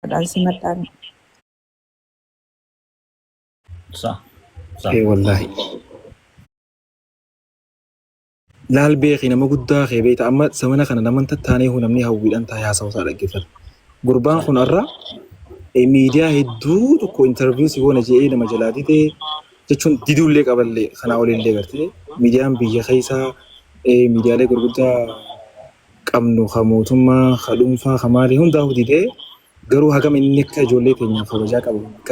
simadhaan. صح صح اي والله laal beekii nama guddaa kee beekta amma samana kana namanta taanee namni hawwiidhaan taa'ee haasawusaa dhaggeeffata. Gurbaan kun har'a miidiyaa hedduu tokko intarviiyuu si goona jedhee nama jalaa didee jechuun diduullee qaballee kanaa olillee gartee miidiyaan biyya keessaa miidiyaalee gurguddaa qabnu ka mootummaa ka dhuunfaa ka maalii hundaa didee garuu hagam inni akka ijoollee teenyaaf kabajaa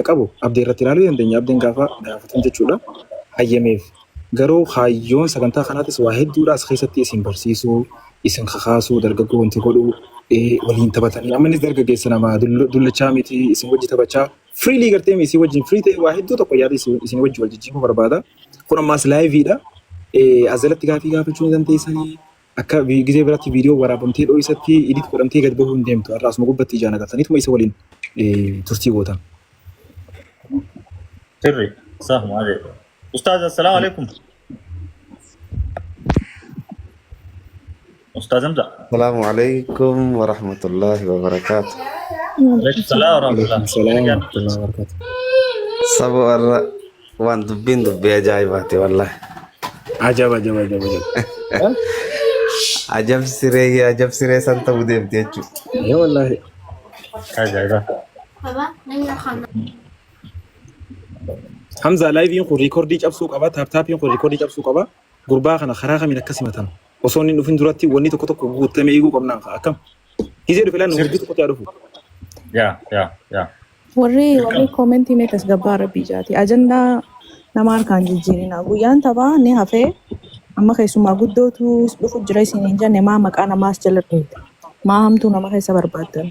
qabu abdii irratti ilaaluu dandeenya. Abdiin gaafatan jechuudha hayyameef. Garuu hayyoon sagantaa kanaatis waa hedduudhaas keessatti isin barsiisuu, isin kakaasuu, dargaggoo wanti godhuu, waliin taphatanii. Ammanis dargaggeessa namaa dullachaa miti isin wajji taphachaa. Firiilii gartee isin wajjin firii ta'e waa hedduu tokko yaada isin wajji wal jijjiiruu barbaada. Kun ammaas laayiviidha. Asirratti gaafii gaafachuu ni dandeessanii. Akka gizee biratti viidiyoo waraabamtee dho'isatti edit godhamtee gad bahuu hin deemtu. Har'aasuma gubbatti ijaan agartaniituma isa waliin turtii gootan. سري صح ما عليك أستاذ السلام عليكم أستاذ حمزة السلام عليكم ورحمة الله وبركاته. عليكم السلام ورحمة الله السلام ورحمة الله وبركاته. صبو وان دبين دبي أجايباتي والله. عجب. عجب سيري سانتا وديم تيجو. يا والله. حاجة Baba, nanya kana. Hamza live yin kun recordii cabsuu qaba tap yin kun recordii cabsuu qaba gurbaa kana karaa kamiin akkasimatam osoo inni dhufin duratti wanni tokko guutamee eeguu qabnaan akkam hizee dhufe laan nuti tokko dhufu يا Warri koomentii meeqas gabbaa rabbii jaati. Ajandaa nama harkaan jijjiirina. Guyyaan taphaa ni hafee amma keessumaa guddootu dhufu jira isin hin jenne maa maqaa namaas jala dheedha. Maa hamtuu nama keessa barbaaddan.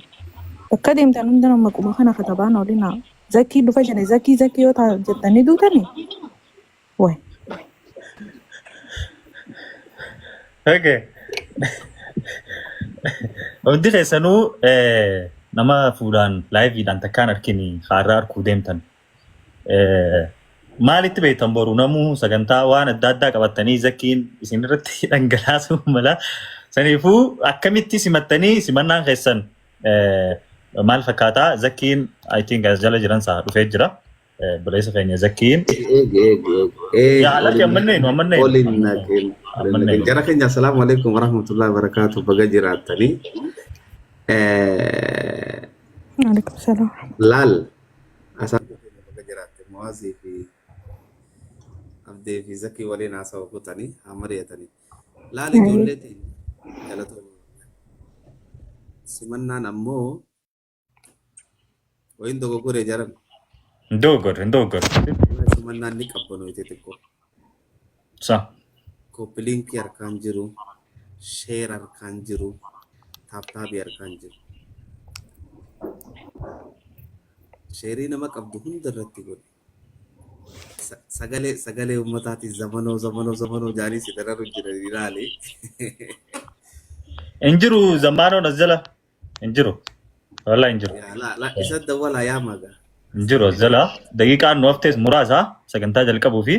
Bakka deemtan hunda nama quma kana katabaan oolina. Zakii dhufa jenne zakii yoo jettanii duutani. Wayi. اوكي ودي خيسانو نما فولان لايفيدhaan takkaan arkini har'a arkuu deemtan maalitti beektan boru namuu sagantaa waan adda addaa qabatanii zakiin isin irratti dhangalaasuu mala saniifuu akkamitti simattanii simannaan keessan maal fakkaataa zakiin I think as jala jiran saa dhufee jira buleessa keenya zakiin yaa laki ammanne Olin nakin. Jara kenya assalamu alaikum warahmatullahi wabarakatuh. Baga jiraatani. Waalaikumsalam. Lal asal baga jiraatani muazi fi abdi fi zaki walin asa wakutani amariyatani. Lal ijolleti jalato simannan ammoo wayin dogo kure jaran ndogor simannan ni qabbano ite tikko. صح Koppilinkii harkaan jiru, sheer harkaan jiru, taaptaabii harkaan jiru. Sheerii nama qabdu hunda irratti godhe. Sagalee uummataati zamanoo jaanii si dararu jira ilaali. injiru zamaanoon as jala injiru wallahi injiru Isa dawwalaa yaa magaa. injiru as jala daqiiqaan nu haftees muraasa sagantaa jalqabuu fi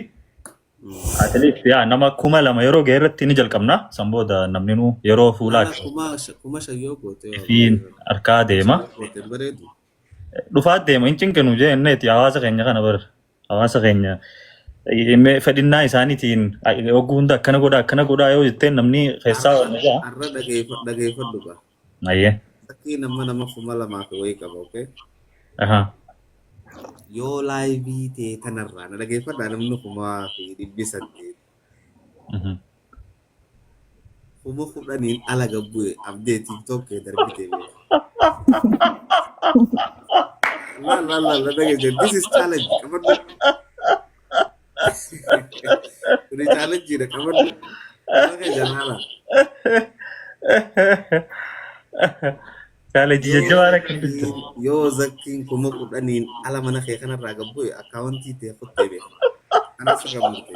atleast yaa nama 2,000 yeroo geerratti ni jalqabna sanbooda namni nu yeroo fuulaati Kuma shayyoo goote. fiin harkaa deema Goote bareedu. dhufaa deema hin cinqinu jenneeti hawaasa keenya kana bar hawaasa keenya fedhinnaa isaaniitiin ogguu hunda akkana godhaa yoo jetteen namni keessaa waan egaa Har'a dhageeffadhu qaba. ayyee Fakkii nama 2,000 fi wayii qaba, okay? aha Yoo laayivii ta'e kanarraa na dhageeffadhaa namni 1,800 10,000 ala gabbu'e abdee tiktok darbitee la dhageeffadhu. This is challenge. Kabaddu. Kuni challenge dha kabaddu. Akka jalaala. challenge jajjabaa rakkattu Yoo zakkiin 10,000 ala mana kee kanarraa gabbu'e akkaawuntii ta'e kuttee beeku. Anas gammadu.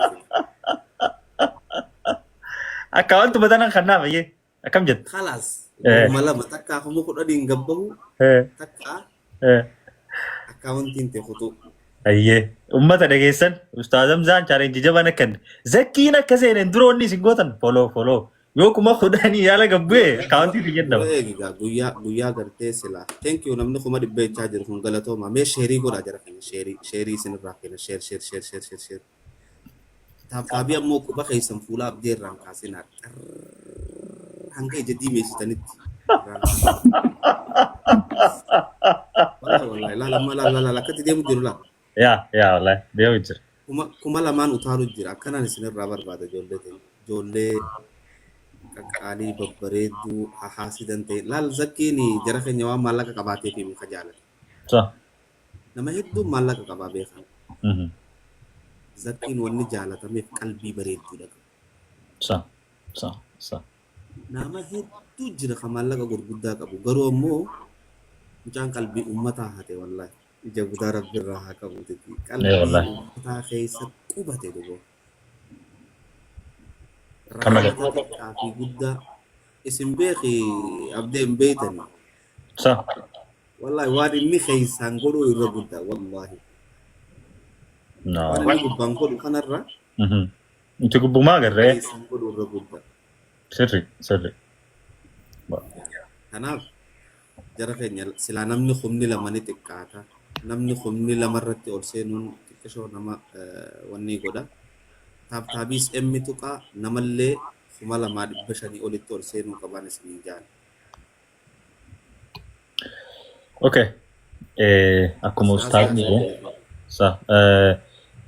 akka wantu batanan kannaa bayyee akkam jettu Khalas. Malama takka 10,000 gabbahu takka akkaawuntiin ta'e kutu. ayyee ummata dhageessan ustaaz Hamzaan challenge jabaan akkan zakkiin akka seeneen duroonni isin gootan follow Yoo kuma kudhanii yaala gabbee akaawuntii jedhama. Egaa guyyaa gartee silaa. Thank you namni kuma dhibbee jechaa jiru kun galatooma. Mee sheerii godhaa jara keenya sheerii isinirraa kenna sheer. Taabii ammoo quba keessan fuula abdii irraan kaasinaa. Hanga ija diimeessitanitti. Wallahi laala akkatti deemu jiru laa. Yaa wallahi deemu jira. Kuma lamaan utaalu jira akkanaan isinirraa barbaada ijoollee qaqqaalii babbareedduu haasidan ta'e laal zakkiin jara keenya waan maallaqa qabaatee fi muka jaalata. Nama hedduun maallaqa qabaa beekan. Zakkiin wanni jaalatameef qalbii bareedduudha qabu. Nama hedduu jira kan maallaqa gurguddaa qabu garuu ammoo mucaan qalbii uummataa hate wallahi ija guddaa rabbiirraa haa qabuuti qalbii uummataa keessa qubate dhugo. Rakkata xiqqaa fi guddaa isin beeki abdee hin beeytani. Wallahi waan inni keessaan godhuu irra guddaa wallahi. Waan inni gubbaan godhu kanarra. Inti gubbumaa agarree. Keessaan godhuu irra guddaa. Sirri. Kanaaf jara keenya silaa namni humni lama ni xiqqaata. Namni humni lamarratti ol seenuun xiqqishoo nama wanni godha. Taabtaabiis emmi tuqaa namallee 2,500 olitti ol seenuu qaban isinii jaala. Okay. Akkuma ustaadni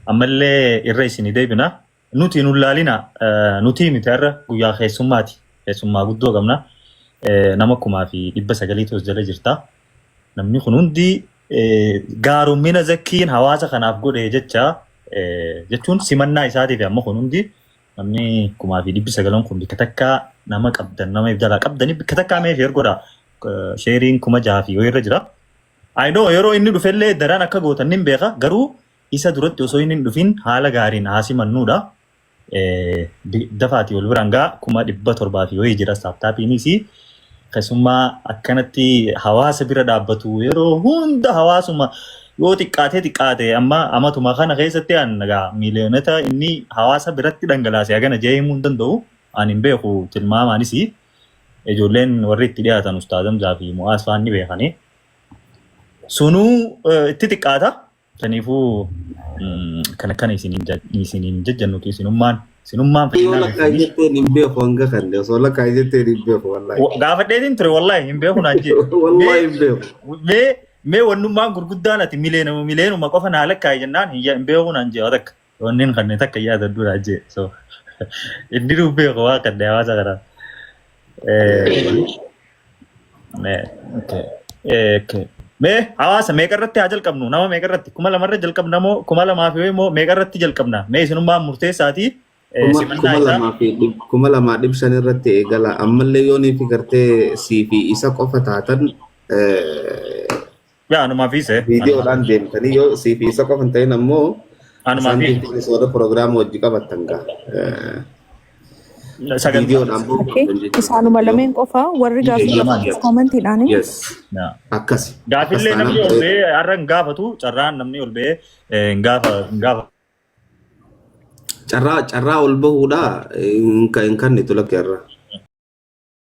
ammallee irra isinii deebina. Nuti hin laalina nuti miti har'a guyyaa keessummaati. Keessummaa guddoo qabna. Nama 900 jala jirta. Namni kun hundi gaarummaa zakkiin hawaasa kanaaf godhe jechuun simannaa isaatiif amma kun hundi namni 900 kun bikka takka nama qabdan nama ibdala qabdanii bikka takka mee sheer godha sheeriin 6,000 yoo irra jira. I know yeroo inni dhufellee daraan akka gootan nin beeka garuu isa duratti osoo inni dhufin haala gaariin haasimannuudha. Dafaati wal biraan gaa 700 yoo jira saaptaapiinis keessummaa akkanatti hawaasa bira dhaabbatu yeroo hunda hawaasuma yoo xiqqaate amma amatuma kana keessatti nagaa miiliyoonota inni hawaasa biratti dhangalaase hagana jee himuu hin danda'u ani hin beeku tilmaamaanis ijoolleen warri itti dhiyaatan ustaazamzaa fi mu'aas fa'aa ni beekanii sunuu itti xiqqaata saniifuu kana isiniin jajjannuti isinummaan Yola kajetteen hin beeku hanga kan osoo la kajetteen hin beeku wallahi. Gaafadheetiin ture wallahi hin beeku naan jedhe. Wallahi hin beeku. Mee wannummaan gurguddaan ati mileenuma qofa naa lakkaa'e jennaan hin beeku naan jedhe takka wanneen kanneen takka yaada duraa jedhe so inni nu beeku waa kan hawaasa karaa. Mee hawaasa meeqa irratti haa jalqabnu nama meeqa irratti 2,000 irra jalqabna moo 2,000 immoo meeqa irratti jalqabna mee isinummaan murteessaatii. 2,500 irratti eegala ammallee yoonii fi gartee sii fi isa qofa taatan anumaa fi viidiyoodhaan deemtanii yoo sii fi isa qofa hin ta'in ammoo anumaa fi soda pirogiraama hojii qabattan gaa isaanuma lameen qofa warri gaafii koomentiidhaan akkasi gaafillee namni ol ba'ee har'a hin gaafatu carraan namni ol ba'ee hin gaafa carraa ol bahuudha hin kannitu lakke irra